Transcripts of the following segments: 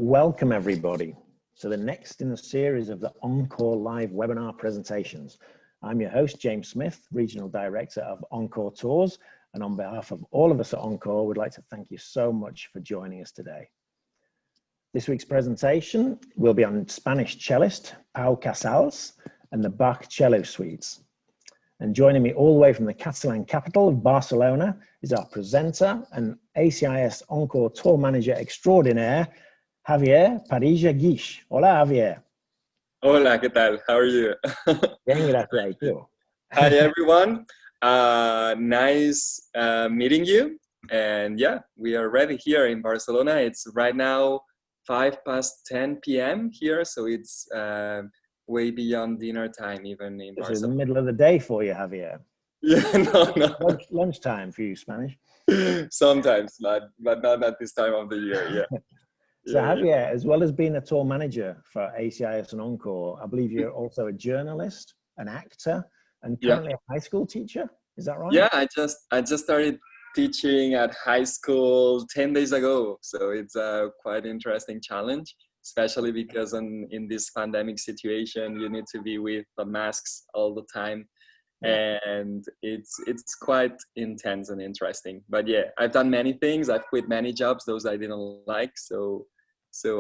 Welcome everybody to the next in the series of the Encore live webinar presentations. I'm your host, James Smith, Regional Director of Encore Tours, and on behalf of all of us at Encore, we'd like to thank you so much for joining us today. This week's presentation will be on Spanish cellist Pau Casals and the Bach Cello Suites. And joining me all the way from the Catalan capital of Barcelona is our presenter and ACIS Encore Tour Manager Extraordinaire, Javier Parrilla Guix. Hola, Javier. Hola, ¿qué tal? How are you? Bien, gracias. Hi, everyone. Nice meeting you. And yeah, we are ready here in Barcelona. It's right now 10 p.m. here, so it's way beyond dinner time, even in Barcelona. It's in the middle of the day for you, Javier. Yeah, no. Lunchtime for you, Spanish. Sometimes, but not at this time of the year, yeah. So Javier, as well as being a tour manager for ACIS and Encore, I believe you're also a journalist, an actor, and currently a high school teacher. Is that right? Yeah, I just started teaching at high school 10 days ago. So it's a quite interesting challenge, especially because in this pandemic situation, you need to be with the masks all the time. And it's quite intense and interesting. But yeah, I've done many things. I've quit many jobs, those I didn't like. So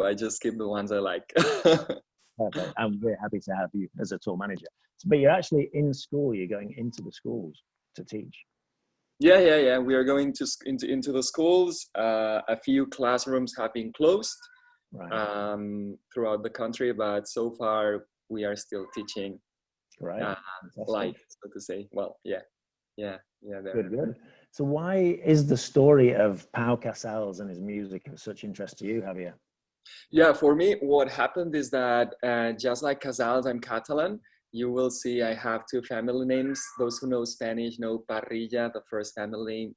I just keep the ones I like. Perfect. I'm very happy to have you as a tour manager. But you're actually in school. You're going into the schools to teach. Yeah. We are going into the schools. A few classrooms have been closed throughout the country, but so far we are still teaching. Right. Life, so to say. Well, yeah. Good. So why is the story of Pau Casals and his music of such interest to you, Javier? Yeah, for me, what happened is that just like Casals, I'm Catalan. You will see I have two family names. Those who know Spanish know Parrilla. The first family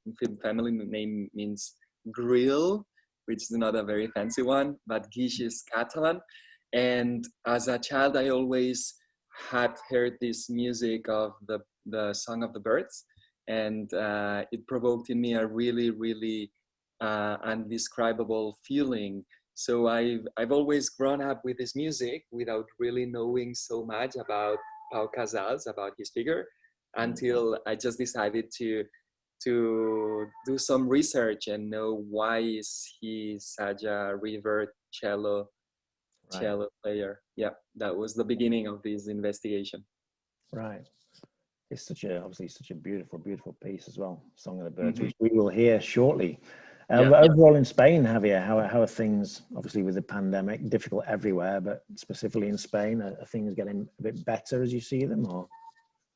name means grill, which is not a very fancy one, but Guix is Catalan. And as a child, I always had heard this music of the Song of the Birds, and it provoked in me a really undescribable feeling. So I've always grown up with this music without really knowing so much about Pau Casals, about his figure, until I just decided to do some research and know why is he such a revered cello player. Yeah, that was the beginning of this investigation. Right. It's obviously such a beautiful piece as well, Song of the Birds, which we will hear shortly. Overall in Spain, Javier, how are things, obviously with the pandemic, difficult everywhere, but specifically in Spain, are things getting a bit better as you see them? Or?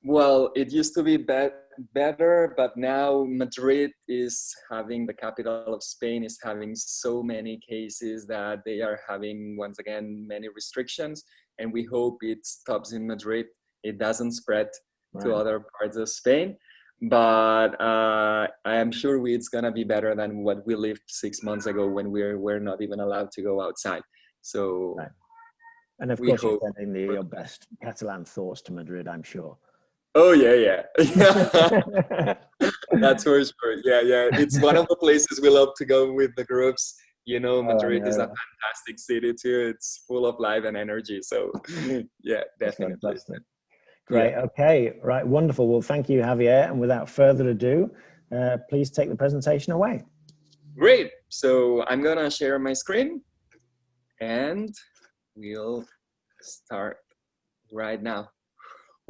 Well, it used to be better, but now Madrid is having, the capital of Spain is having so many cases that they are having, once again, many restrictions. And we hope it stops in Madrid. It doesn't spread to other parts of Spain. But I am sure it's going to be better than what we lived 6 months ago when we're not even allowed to go outside. So, and of course, you're sending your best Catalan thoughts to Madrid, I'm sure. Oh, yeah. That's for sure. Yeah. It's one of the places we love to go with the groups. You know, Madrid is a fantastic city too. It's full of life and energy. So, yeah, definitely. Great. Yeah. Okay. Right. Wonderful. Well, thank you, Javier. And without further ado, please take the presentation away. Great. So I'm going to share my screen and we'll start right now.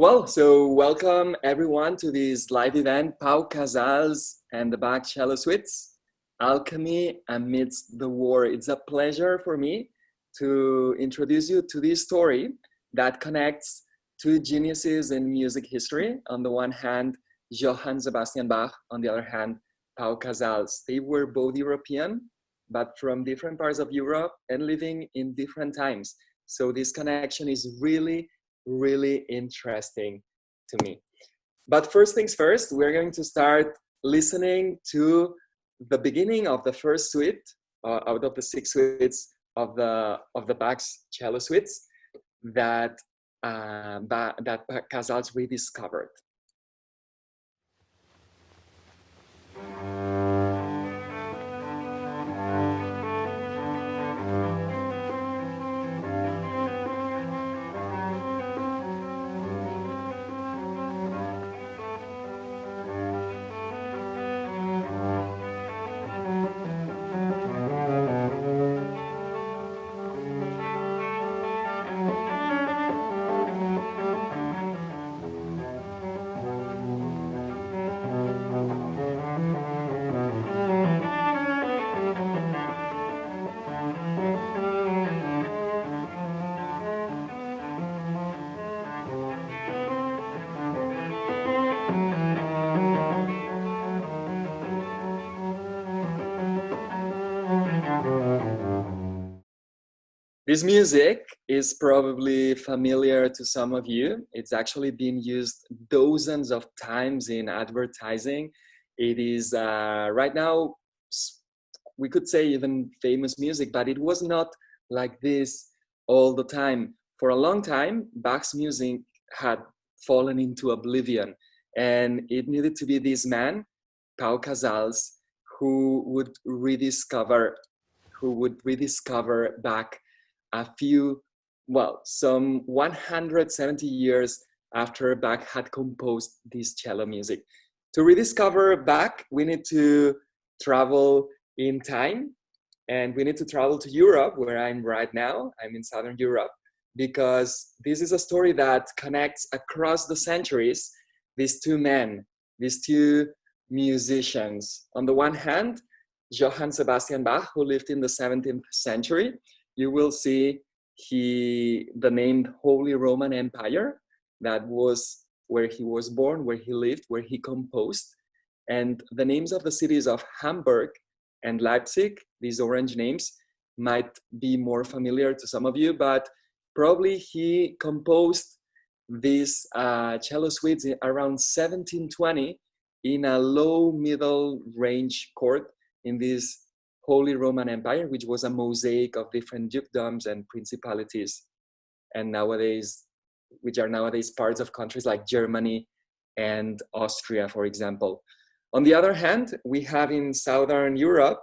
Well, so welcome everyone to this live event, Pau Casals and the Bach Cello Suites, Alchemy Amidst the War. It's a pleasure for me to introduce you to this story that connects two geniuses in music history. On the one hand, Johann Sebastian Bach. On the other hand, Pau Casals. They were both European, but from different parts of Europe and living in different times. So this connection is really interesting to me. But first things first, we're going to start listening to the beginning of the first suite out of the 6 suites of the Bach's cello suites that Casals rediscovered. This music is probably familiar to some of you. It's actually been used dozens of times in advertising. It is right now, we could say even famous music, but it was not like this all the time. For a long time, Bach's music had fallen into oblivion, and it needed to be this man, Pau Casals, who would rediscover Bach some 170 years after Bach had composed this cello music. To rediscover Bach, we need to travel in time, and we need to travel to Europe, where I'm right now. I'm in Southern Europe, because this is a story that connects across the centuries these two men, these two musicians. On the one hand, Johann Sebastian Bach, who lived in the 17th century. You will see the name Holy Roman Empire. That was where he was born, where he lived, where he composed. And the names of the cities of Hamburg and Leipzig, these orange names, might be more familiar to some of you, but probably he composed these cello suites around 1720 in a low middle range court in this Holy Roman Empire, which was a mosaic of different dukedoms and principalities, and which are nowadays parts of countries like Germany and Austria, for example. On the other hand, we have in Southern Europe,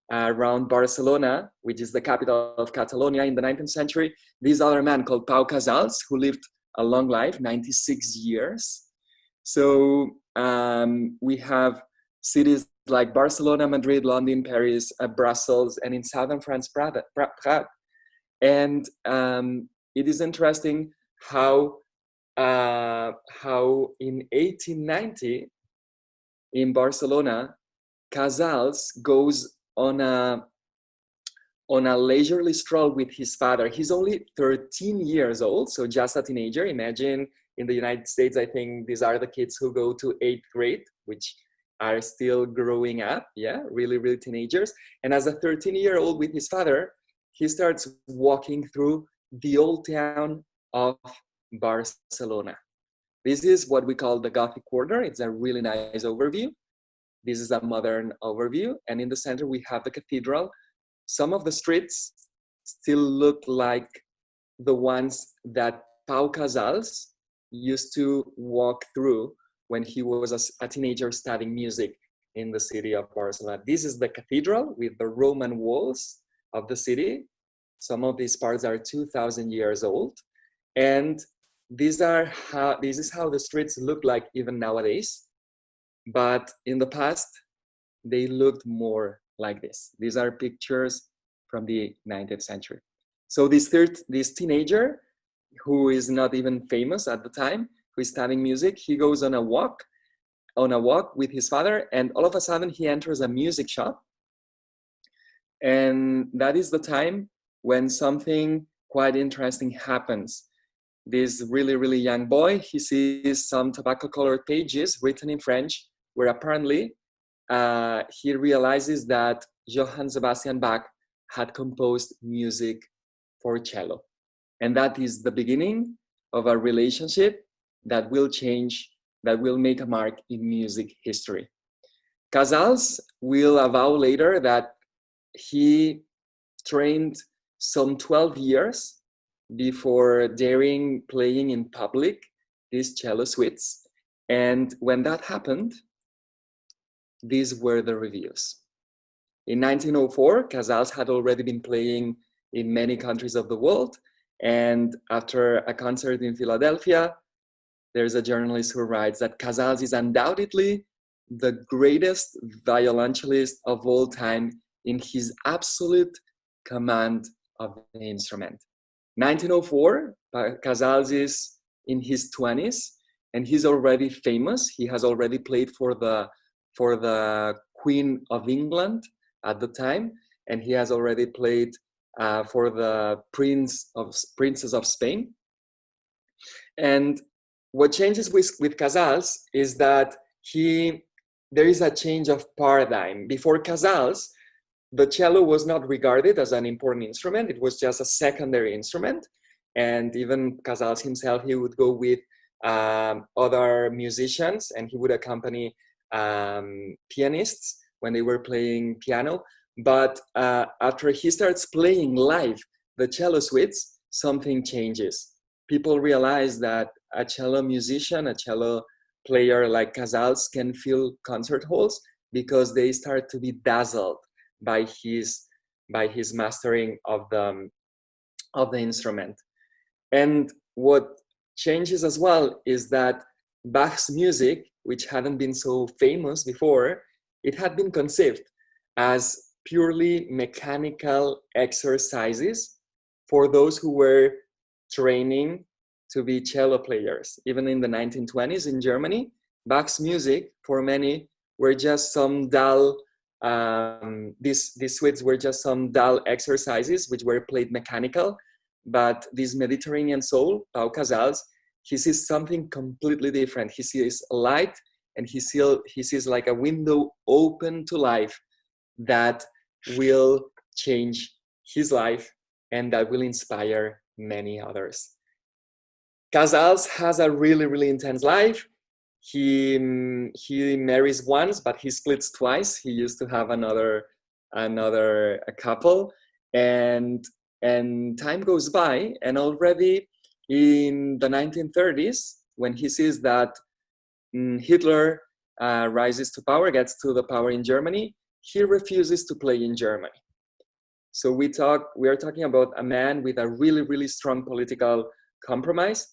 around Barcelona, which is the capital of Catalonia in the 19th century, this other man called Pau Casals, who lived a long life, 96 years. So we have cities like Barcelona, Madrid, London, Paris, Brussels, and in southern France, Prades. And it is interesting how in 1890 in Barcelona, Casals goes on a leisurely stroll with his father. He's only 13 years old, so just a teenager. Imagine in the United States, I think these are the kids who go to 8th grade, which are still growing up, really, really teenagers. And as a 13-year-old with his father, he starts walking through the old town of Barcelona. This is what we call the Gothic Quarter. It's a really nice overview. This is a modern overview. And in the center, we have the cathedral. Some of the streets still look like the ones that Pau Casals used to walk through when he was a teenager studying music in the city of Barcelona. This is the cathedral with the Roman walls of the city. Some of these parts are 2,000 years old. And this is how the streets look like even nowadays. But in the past, they looked more like this. These are pictures from the 19th century. So this teenager, who is not even famous at the time, who is studying music, he goes on a walk with his father, and all of a sudden he enters a music shop. And that is the time when something quite interesting happens. This really, really young boy, he sees some tobacco-colored pages written in French, where apparently he realizes that Johann Sebastian Bach had composed music for cello. And that is the beginning of a relationship that will change, that will make a mark in music history. Casals will avow later that he trained some 12 years before daring playing in public these cello suites. And when that happened, these were the reviews. In 1904, Casals had already been playing in many countries of the world. And after a concert in Philadelphia, there's a journalist who writes that Casals is undoubtedly the greatest violoncellist of all time in his absolute command of the instrument. 1904, Casals is in his 20s, and he's already famous. He has already played for the Queen of England at the time, and he has already played for the Princess of Spain. And what changes with Casals is that there is a change of paradigm. Before Casals, the cello was not regarded as an important instrument. It was just a secondary instrument. And even Casals himself, he would go with other musicians, and he would accompany pianists when they were playing piano. But after he starts playing live the cello suites, something changes. People realize that a cello musician, a cello player like Casals can fill concert halls because they start to be dazzled by his mastering of the instrument. And what changes as well is that Bach's music, which hadn't been so famous before, it had been conceived as purely mechanical exercises for those who were training to be cello players. Even in the 1920s in Germany, Bach's music, for many, were just some dull, these suites were just some dull exercises which were played mechanical. But this Mediterranean soul, Pau Casals, he sees something completely different. He sees light, and he sees like a window open to life that will change his life and that will inspire many others. Casals has a really, really intense life. He marries once, but he splits twice. He used to have another couple, and time goes by, and already in the 1930s, when he sees that Hitler rises to power, gets to the power in Germany, he refuses to play in Germany. So we are talking about a man with a really, really strong political compromise,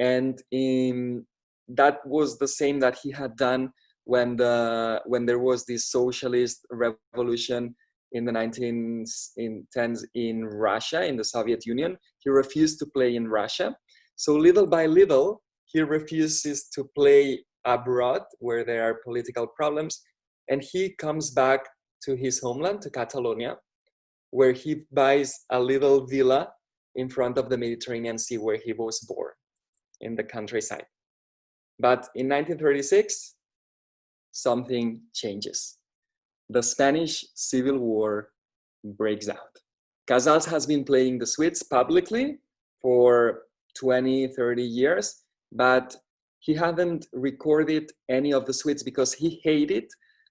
and that was the same that he had done when there was this socialist revolution in the 1910s in Russia, in the Soviet Union. He refused to play in Russia. So little by little, he refuses to play abroad where there are political problems. And he comes back to his homeland, to Catalonia, where he buys a little villa in front of the Mediterranean Sea where he was born, in the countryside. But in 1936, something changes. The Spanish Civil War breaks out. Casals has been playing the suites publicly for 20, 30 years, but he hadn't recorded any of the suites because he hated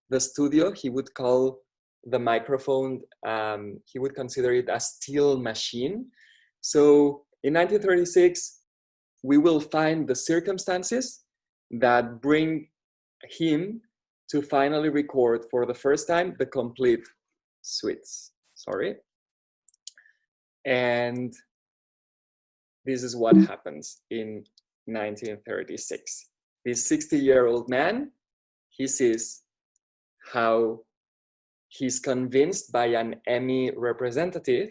the studio. He would call the microphone, he would consider it a steel machine. So in 1936, we will find the circumstances that bring him to finally record for the first time the complete suites. And this is what happens in 1936. This 60-year-old man, he sees how he's convinced by an Emmy representative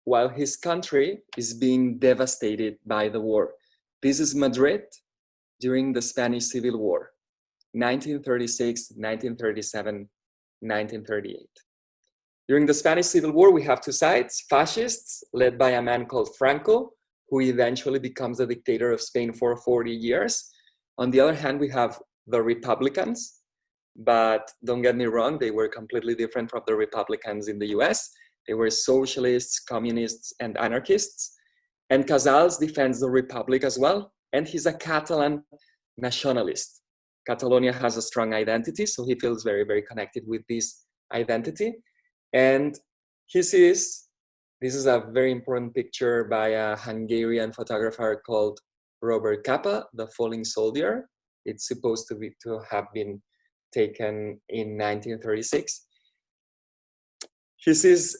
while his country is being devastated by the war. This is Madrid during the Spanish Civil War. 1936, 1937, 1938. During the Spanish Civil War, we have two sides: fascists, led by a man called Franco, who eventually becomes the dictator of Spain for 40 years. On the other hand, we have the Republicans, but don't get me wrong, they were completely different from the Republicans in the US. They were socialists, communists, and anarchists. And Casals defends the Republic as well, and he's a Catalan nationalist. Catalonia has a strong identity, so he feels very, very connected with this identity. And he sees, this is a very important picture by a Hungarian photographer called Robert Capa, The Falling Soldier. It's supposed to have been taken in 1936. He sees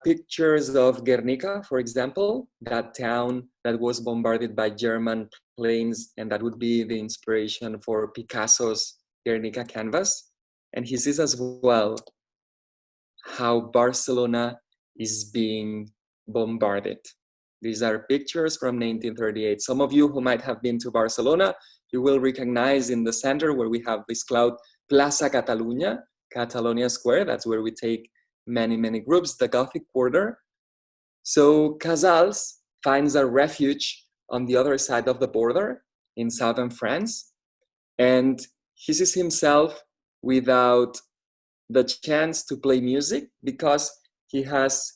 pictures of Guernica, for example, that town that was bombarded by German planes, and that would be the inspiration for Picasso's Guernica canvas. And he sees as well how Barcelona is being bombarded. These are pictures from 1938. Some of you who might have been to Barcelona, you will recognize in the center where we have this cloud, Plaza Catalunya, Catalonia Square. That's where we take many, many groups, the Gothic Quarter. So Casals finds a refuge on the other side of the border in southern France, and he sees himself without the chance to play music because he has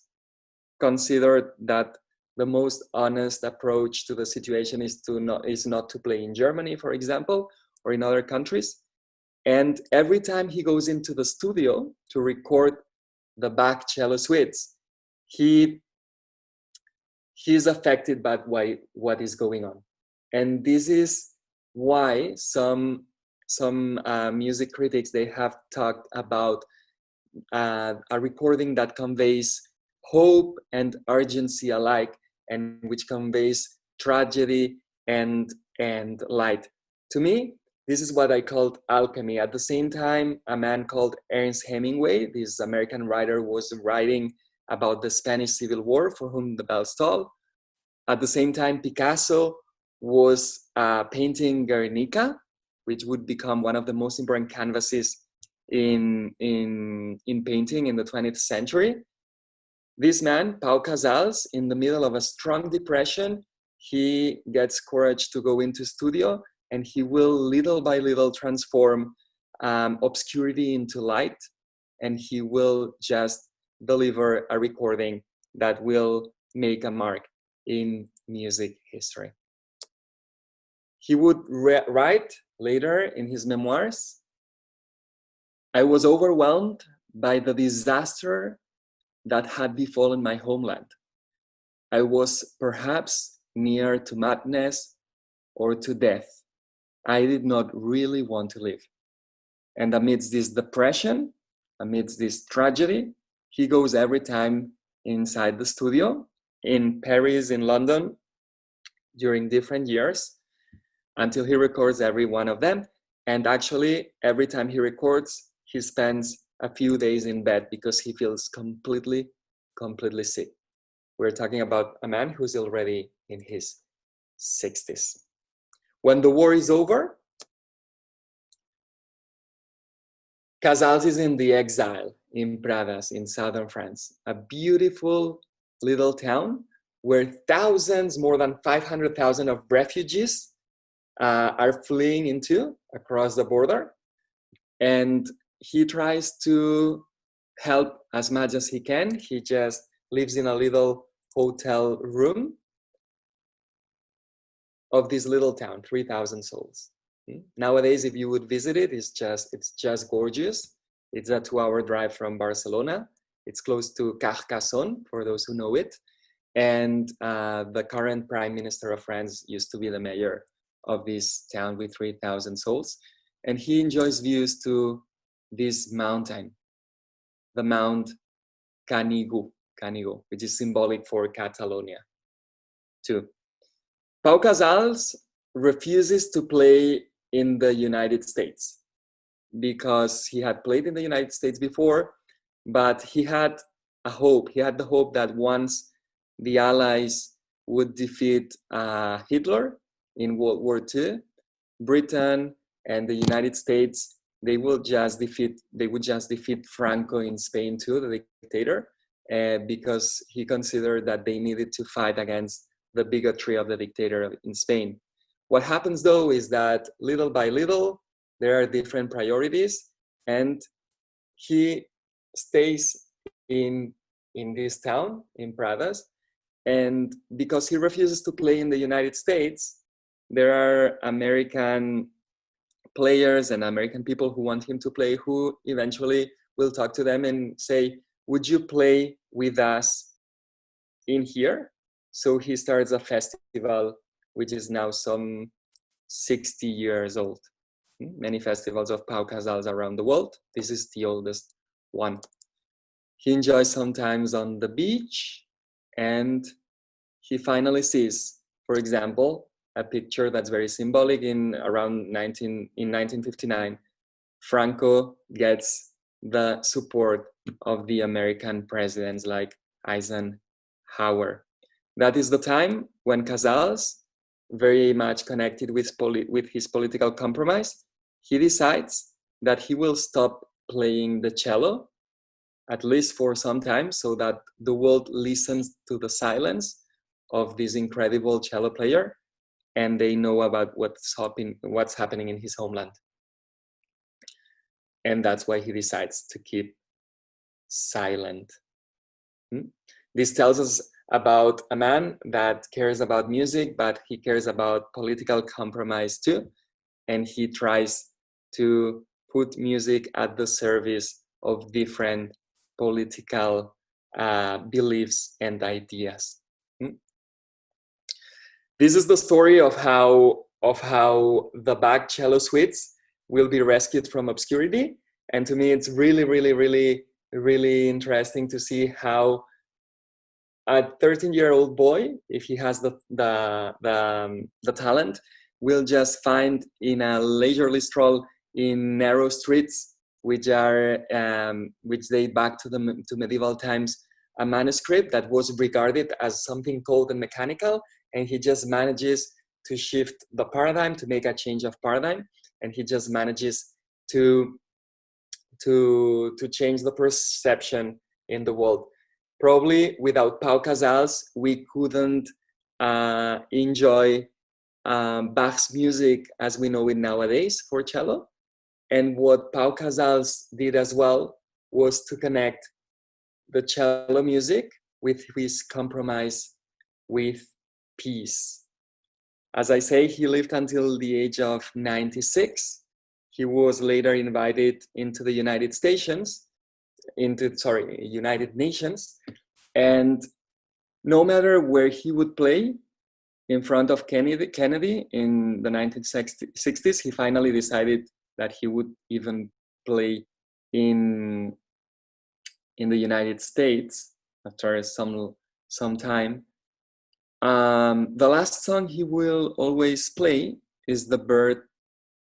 considered that the most honest approach to the situation is not to play in Germany, for example, or in other countries. And every time he goes into the studio to record the Bach cello suites, he is affected by what is going on. And this is why some music critics, they have talked about a recording that conveys hope and urgency alike, and which conveys tragedy and light. To me, this is what I called alchemy. At the same time, a man called Ernest Hemingway, this American writer, was writing about the Spanish Civil War, For Whom the Bells Toll. At the same time, Picasso was painting Guernica, which would become one of the most important canvases in painting in the 20th century. This man, Pau Casals, in the middle of a strong depression, he gets courage to go into studio, and he will little by little transform obscurity into light, and he will just deliver a recording that will make a mark in music history. He would write later in his memoirs, "I was overwhelmed by the disaster that had befallen my homeland. I was perhaps near to madness or to death. I did not really want to live." And amidst this depression, amidst this tragedy, he goes every time inside the studio in Paris, in London, during different years, until he records every one of them. And actually, every time he records, he spends a few days in bed because he feels completely sick. We're talking about a man who's already in his 60s. When the war is over, Casals is in the exile in Prades, in southern France, a beautiful little town where thousands, more than 500,000 of refugees are fleeing into across the border. And he tries to help as much as he can. He just lives in a little hotel room of this little town, 3,000 souls. Nowadays, if you would visit it, it's just gorgeous. It's a 2-hour drive from Barcelona. It's close to Carcassonne, for those who know it. And the current Prime Minister of France used to be the mayor of this town with 3,000 souls. And he enjoys views to this mountain, the Mount Canigó, which is symbolic for Catalonia too. Pau Casals refuses to play in the United States because he had played in the United States before, but he had a hope. He had the hope that once the Allies would defeat Hitler in World War II, Britain and the United States, they would just defeat Franco in Spain too, the dictator, because he considered that they needed to fight against the bigotry of the dictator in Spain. What happens though is that little by little, there are different priorities, and he stays in this town, in Prades, and because he refuses to play in the United States, there are American players and American people who want him to play, who eventually will talk to them and say, would you play with us in here? So he starts a festival, which is now some 60 years old. Many festivals of Pau Casals around the world. This is the oldest one. He enjoys sometimes on the beach, and he finally sees, for example, a picture that's very symbolic in 1959. Franco gets the support of the American presidents like Eisenhower. That is the time when Casals, very much connected with his political compromise, he decides that he will stop playing the cello, at least for some time, so that the world listens to the silence of this incredible cello player, and they know about what's happening in his homeland. and that's why he decides to keep silent. This tells us about a man that cares about music, but he cares about political compromise too, and he tries to put music at the service of different political beliefs and ideas. This is the story of how the Bach Cello Suites will be rescued from obscurity, and to me it's really interesting to see how a 13-year-old boy, if he has the talent, will just find in a leisurely stroll in narrow streets, which date back to medieval times, a manuscript that was regarded as something cold and mechanical, and he just manages to shift the paradigm, to make a change of paradigm, and he just manages to change the perception in the world. Probably without Pau Casals, we couldn't enjoy Bach's music as we know it nowadays for cello. And what Pau Casals did as well was to connect the cello music with his compromise with peace. As I say, he lived until the age of 96. He was later invited into the United Nations. And no matter where he would play, in front of Kennedy in the 1960s, he finally decided that he would even play in the United States after some time. The last song he will always play is the bird.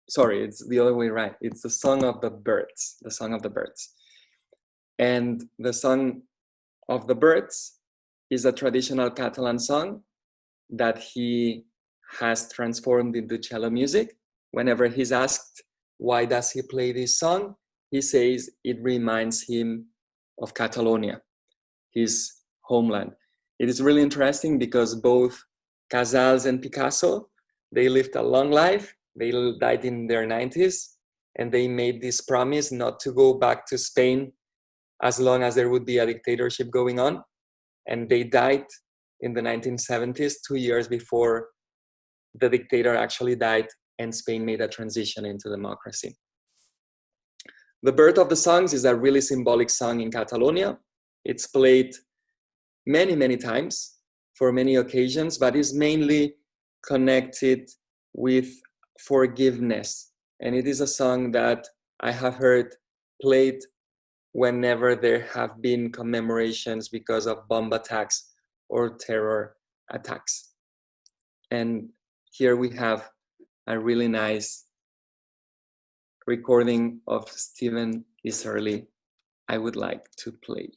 Sorry, it's the other way around. It's the Song of the Birds, the Song of the Birds. And the Song of the Birds is a traditional Catalan song that he has transformed into cello music. Whenever he's asked, why does he play this song? He says it reminds him of Catalonia, his homeland. It is really interesting because both Casals and Picasso, they lived a long life. They died in their 90s, and they made this promise not to go back to Spain as long as there would be a dictatorship going on. And they died in the 1970s, 2 years before the dictator actually died and Spain made a transition into democracy. The Birth of the Songs is a really symbolic song in Catalonia. It's played many times for many occasions, but is mainly connected with forgiveness. And it is a song that I have heard played whenever there have been commemorations because of bomb attacks or terror attacks. And here we have a really nice recording of Stephen Iserly I would like to play.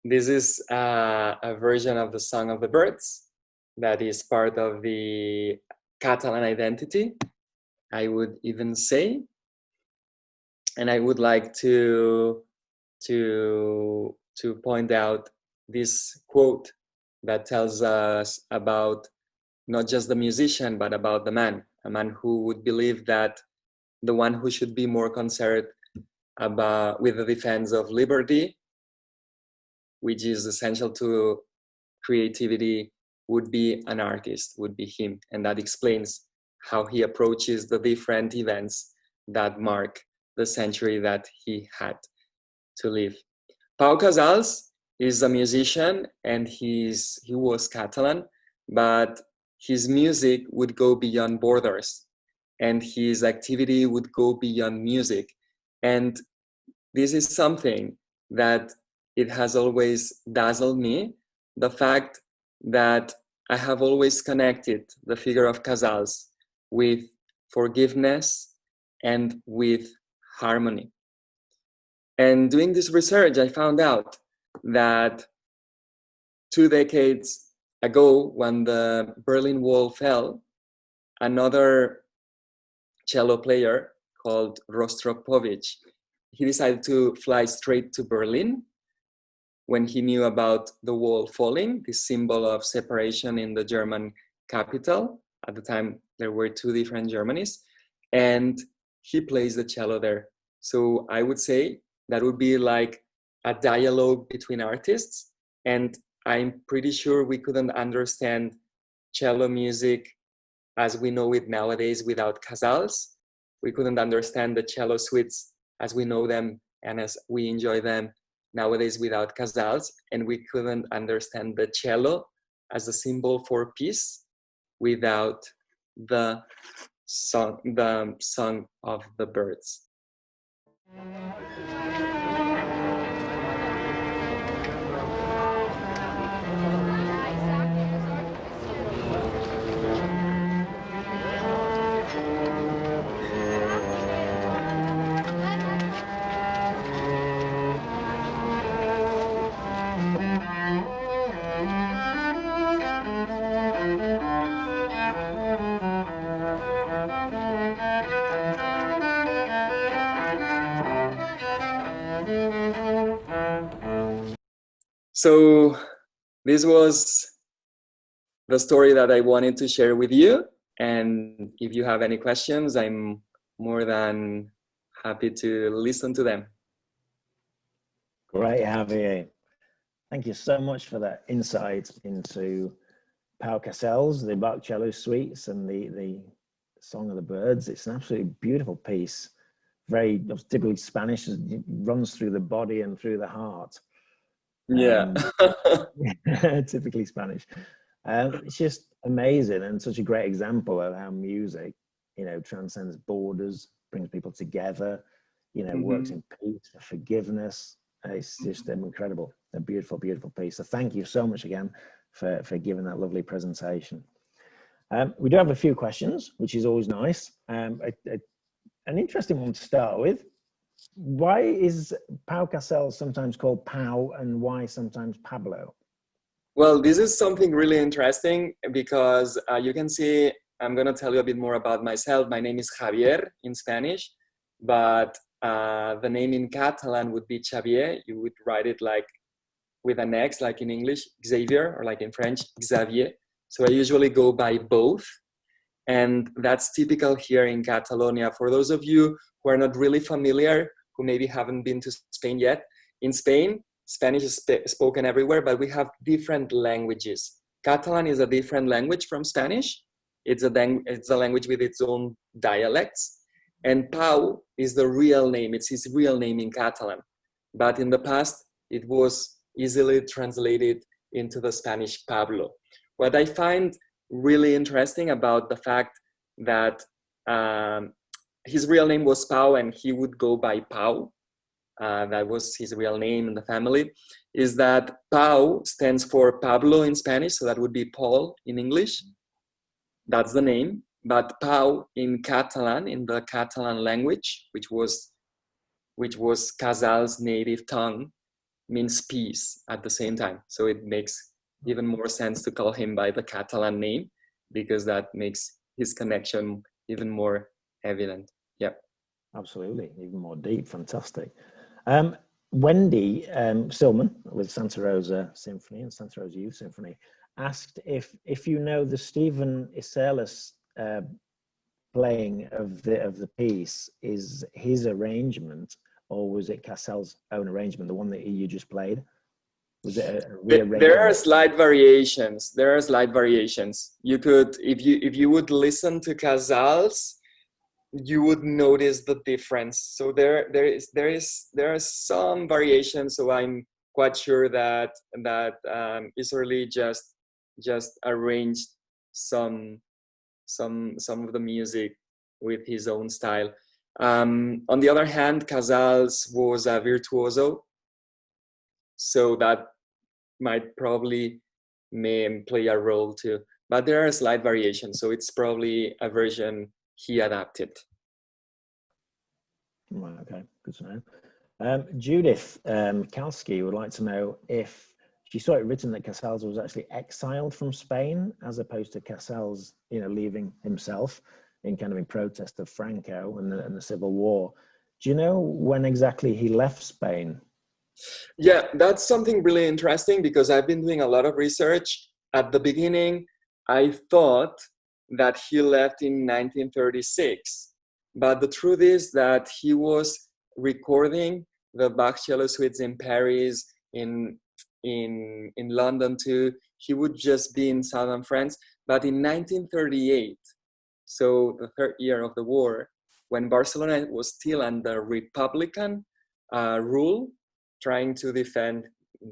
This is a version of the Song of the Birds that is part of the Catalan identity, I would even say. And I would like to point out this quote that tells us about not just the musician, but about the man, a man who would believe that the one who should be more concerned with the defense of liberty, which is essential to creativity, would be an artist, would be him. And that explains how he approaches the different events that mark the century that he had to live. Pau Casals is a musician, and he was Catalan, but his music would go beyond borders, and his activity would go beyond music. And this is something that it has always dazzled me, the fact that I have always connected the figure of Casals with forgiveness and with harmony. And doing this research, I found out that 2 decades ago, when the Berlin Wall fell, another cello player called Rostropovich, he decided to fly straight to Berlin when he knew about the wall falling, this symbol of separation in the German capital. At the time, there were 2 different Germanys, and he plays the cello there. So I would say that would be like a dialogue between artists, and I'm pretty sure we couldn't understand cello music as we know it nowadays without Casals. We couldn't understand the cello suites as we know them and as we enjoy them nowadays without Casals, and we couldn't understand the cello as a symbol for peace without the song of the birds. So this was the story that I wanted to share with you. And if you have any questions, I'm more than happy to listen to them. Great, Javier. Thank you so much for that insight into Pau Casals, the Bach Cello Suites, and the Song of the Birds. It's an absolutely beautiful piece. Very typically Spanish, it runs through the body and through the heart. Yeah. Typically Spanish. It's just amazing, and such a great example of how music, transcends borders, brings people together, works in peace, forgiveness. It's just incredible, a beautiful, beautiful piece. So thank you so much again for giving that lovely presentation. We do have a few questions, which is always nice. An interesting one to start with. Why is Pau Casals sometimes called Pau, and why sometimes Pablo? Well, this is something really interesting because you can see, I'm going to tell you a bit more about myself. My name is Javier in Spanish, but the name in Catalan would be Xavier. You would write it like with an X, like in English, Xavier, or like in French, Xavier. So I usually go by both. And that's typical here in Catalonia. For those of you who are not really familiar, who maybe haven't been to Spain yet, in Spain, Spanish is spoken everywhere, but we have different languages. Catalan is a different language from Spanish. It's a language with its own dialects. And Pau is the real name. It's his real name in Catalan. But in the past, it was easily translated into the Spanish Pablo. What I find really interesting about the fact that his real name was Pau and he would go by Pau, that was his real name in the family, is that Pau stands for Pablo in Spanish, so that would be Paul in English. That's the name. But Pau in Catalan, in the Catalan language, which was Casal's native tongue, means peace at the same time. So it makes even more sense to call him by the Catalan name, because that makes his connection even more evident. Yeah. Absolutely, even more deep. Fantastic. Wendy Stillman with Santa Rosa Symphony and Santa Rosa Youth Symphony asked if you know the Stephen Iselis playing of the piece is his arrangement, or was it Casal's own arrangement, the one that you just played? Was it a rearrangement? There are slight variations. There are slight variations. You could, if you would listen to Casals, you would notice the difference. So there are some variations. So I'm quite sure that Iserly just arranged some of the music with his own style. On the other hand, Casals was a virtuoso, so that might probably may play a role too. But there are slight variations, so it's probably a version he adapted. Right, okay, good to know. Judith Kalski would like to know if she saw it written that Casals was actually exiled from Spain, as opposed to Casals, leaving himself in protest of Franco and the Civil War. Do you know when exactly he left Spain? Yeah, that's something really interesting, because I've been doing a lot of research. At the beginning, I thought that he left in 1936, but the truth is that he was recording the Bach Cello Suites in Paris, in London too. He would just be in southern France. But in 1938, so the third year of the war, when Barcelona was still under Republican rule, trying to defend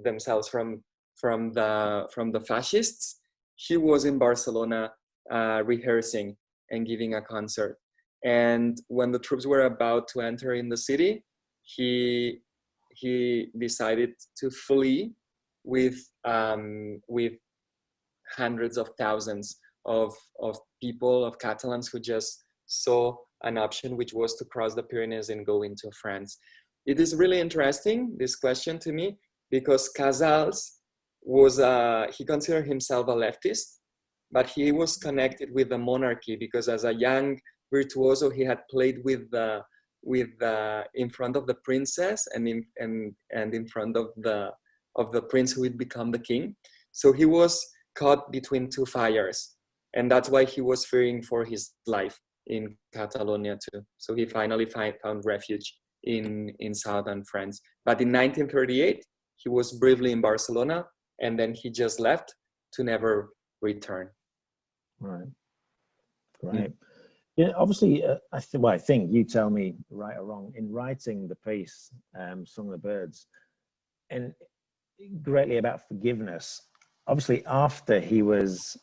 themselves from the fascists, he was in Barcelona rehearsing and giving a concert. And when the troops were about to enter in the city, he decided to flee with hundreds of thousands of people, of Catalans, who just saw an option, which was to cross the Pyrenees and go into France. It is really interesting, this question to me, because Casals was, he considered himself a leftist, but he was connected with the monarchy, because as a young virtuoso, he had played in front of the princess and in front of the prince who would become the king. So he was caught between two fires, and that's why he was fearing for his life in Catalonia too. So he finally found refuge in southern France. But in 1938, he was briefly in Barcelona, and then he just left to never return. Right. Great. Yeah, obviously, I think, you tell me right or wrong, in writing the piece, Song of the Birds, and greatly about forgiveness, obviously after when he was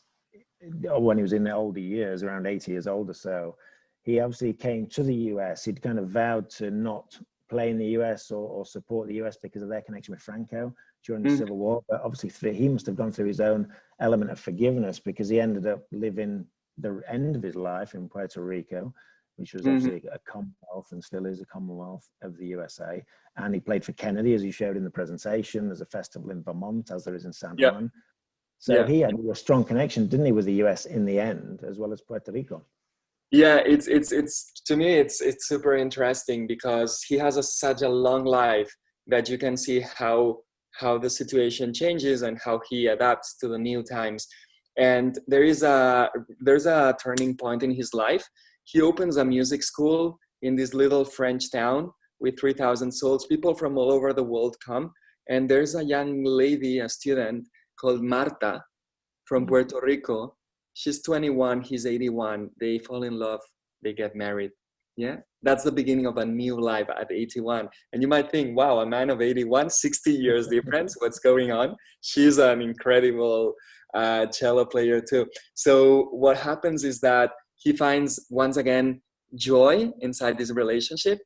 in the older years, around 80 years old or so, he obviously came to the US. He'd kind of vowed to not play in the US or support the US because of their connection with Franco during the Civil War. But obviously he must have gone through his own element of forgiveness, because he ended up living the end of his life in Puerto Rico, which was obviously a Commonwealth and still is a Commonwealth of the USA. And he played for Kennedy, as you showed in the presentation. There's a festival in Vermont, as there is in San Juan. So he had a strong connection, didn't he, with the US in the end, as well as Puerto Rico? Yeah, it's to me, it's super interesting, because he has such a long life that you can see how the situation changes and how he adapts to the new times. And there's a turning point in his life. He opens a music school in this little French town with 3,000 souls. People from all over the world come. And there's a young lady, a student called Marta from Puerto Rico. She's 21, he's 81. They fall in love, they get married. Yeah, that's the beginning of a new life at 81. And you might think, wow, a man of 81, 60 years difference, what's going on? She's an incredible cello player too. So what happens is that he finds, once again, joy inside this relationship.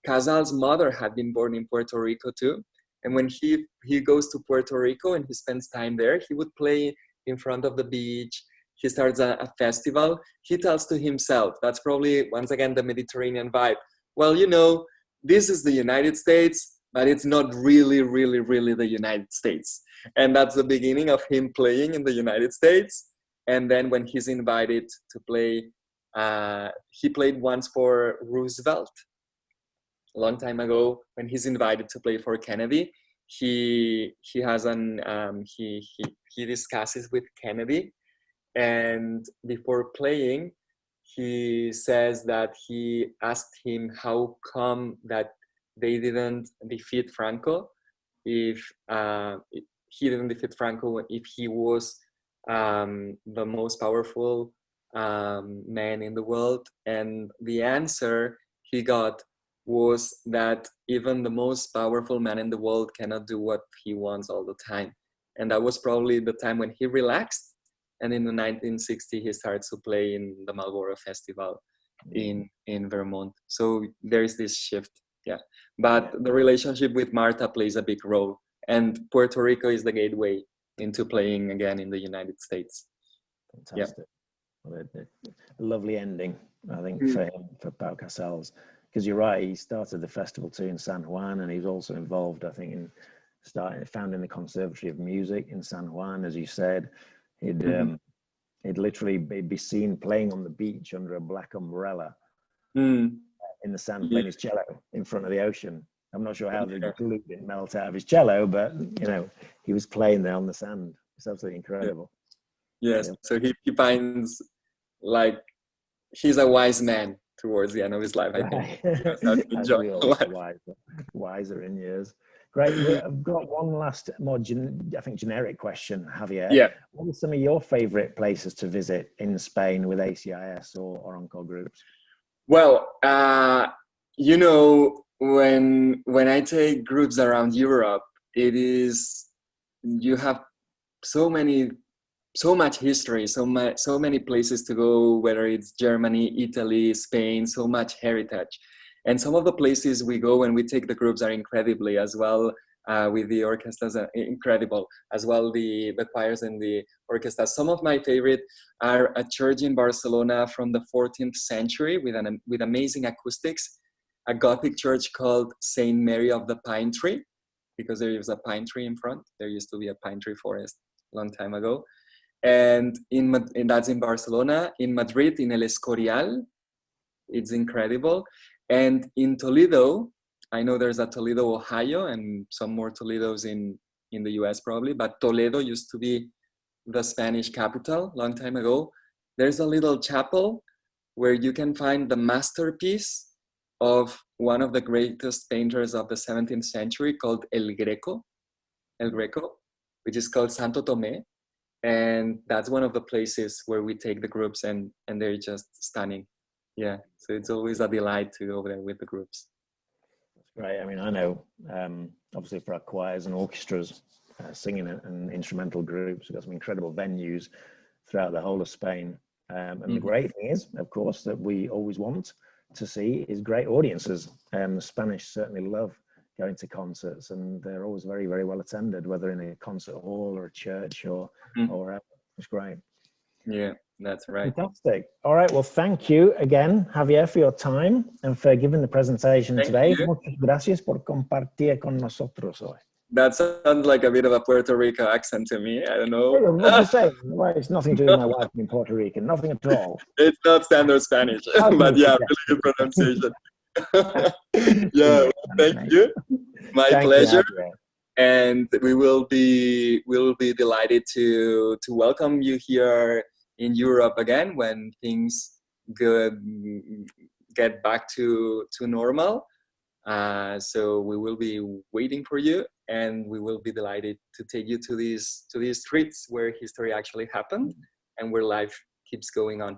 Casal's mother had been born in Puerto Rico too. And when he goes to Puerto Rico and he spends time there, he would play in front of the beach. He starts a festival. He tells to himself, that's probably, once again, the Mediterranean vibe. Well, this is the United States, but it's not really, really, really the United States. And that's the beginning of him playing in the United States. And then when he's invited to play, he played once for Roosevelt a long time ago. When he's invited to play for Kennedy, he has he discusses with Kennedy, and before playing, he says that he asked him how come that they didn't defeat Franco if he didn't defeat Franco if he was the most powerful man in the world. And the answer he got was that even the most powerful man in the world cannot do what he wants all the time. And that was probably the time when he relaxed. And in the 1960s, he starts to play in the Marlborough Festival in Vermont. So there is this shift, yeah. But the relationship with Marta plays a big role. And Puerto Rico is the gateway into playing again in the United States. Fantastic. Well, a lovely ending, I think, for him, for Pau Casals. Because you're right, he started the festival too in San Juan, and he's also involved, I think, in founding the Conservatory of Music in San Juan, as you said. He'd literally be seen playing on the beach under a black umbrella in the sand, playing his cello in front of the ocean. I'm not sure how the glue didn't melt out of his cello, but he was playing there on the sand. It's absolutely incredible. Yes, so he finds, like, he's a wise man towards the end of his life, I think. Enjoy wiser in years. Great. I've got one last, more generic question, Javier. Yeah. What are some of your favorite places to visit in Spain with ACIS or Encore groups? Well, when I take groups around Europe, you have so much history, so many places to go, whether it's Germany, Italy, Spain, so much heritage. And some of the places we go and we take the groups are incredibly as well, with the orchestras, incredible, as well the choirs and the orchestras. Some of my favorite are a church in Barcelona from the 14th century with amazing acoustics, a Gothic church called Saint Mary of the Pine Tree, because there is a pine tree in front. There used to be a pine tree forest a long time ago. And that's in Barcelona. In Madrid, in El Escorial, it's incredible. And in Toledo, I know there's a Toledo, Ohio, and some more Toledos in the US probably, but Toledo used to be the Spanish capital a long time ago. There's a little chapel where you can find the masterpiece of one of the greatest painters of the 17th century called El Greco, which is called Santo Tomé. And that's one of the places where we take the groups, and they're just stunning. Yeah, so it's always a delight to go there with the groups. That's great. I mean, I know, obviously for our choirs and orchestras, singing and instrumental groups, we've got some incredible venues throughout the whole of Spain. And the great thing is, of course, that we always want to see is great audiences. The Spanish certainly love going to concerts, and they're always very, very well attended, whether in a concert hall or a church or wherever. It's great. Yeah, that's right. Fantastic. All right. Well, thank you again, Javier, for your time and for giving the presentation today. Muchas gracias por compartir con nosotros hoy. That sounds like a bit of a Puerto Rico accent to me. I don't know. Hey, what are you saying? Well, it's nothing to do with my wife being Puerto Rican. Nothing at all. It's not standard Spanish, but yeah, really good pronunciation. Yeah, thank you. My pleasure. And we will be delighted to welcome you here in Europe again when things get back to normal. So we will be waiting for you, and we will be delighted to take you to these streets where history actually happened and where life keeps going on.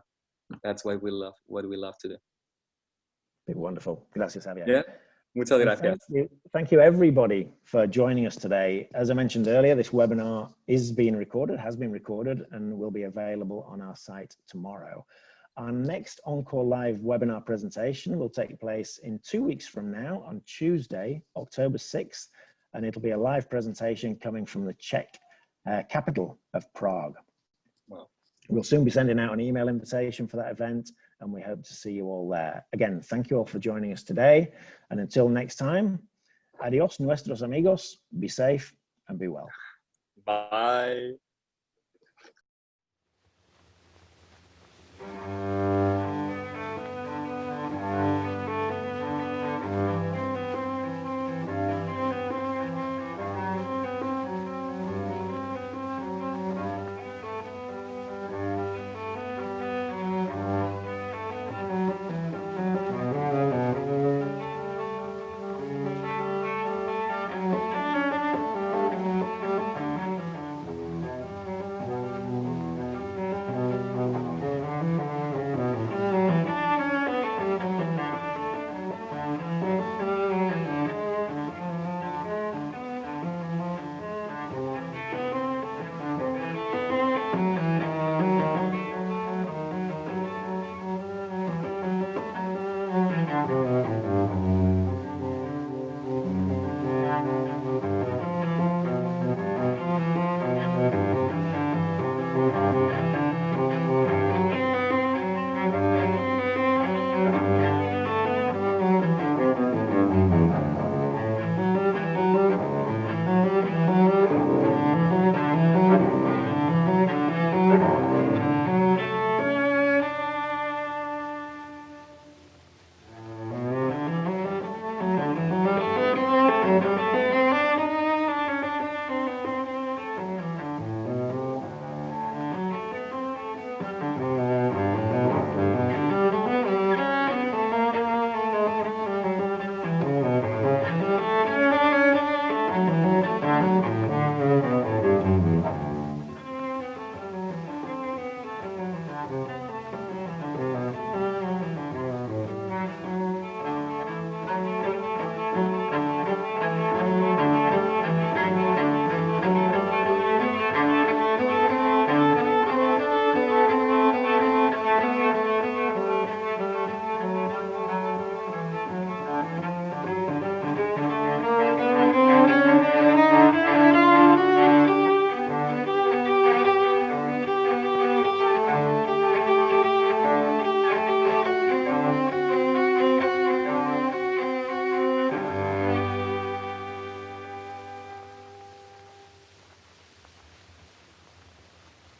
That's what we love to do. Wonderful. Gracias, Javier. Yeah. Muchas gracias. Thank you everybody for joining us today. As I mentioned earlier, this webinar has been recorded, and will be available on our site tomorrow. Our next Encore Live webinar presentation will take place in 2 weeks from now on Tuesday, October 6th, and it'll be a live presentation coming from the Czech capital of Prague. Wow. We'll soon be sending out an email invitation for that event, and we hope to see you all there. Again, thank you all for joining us today. And until next time, Adios, nuestros amigos. Be safe and be well. Bye.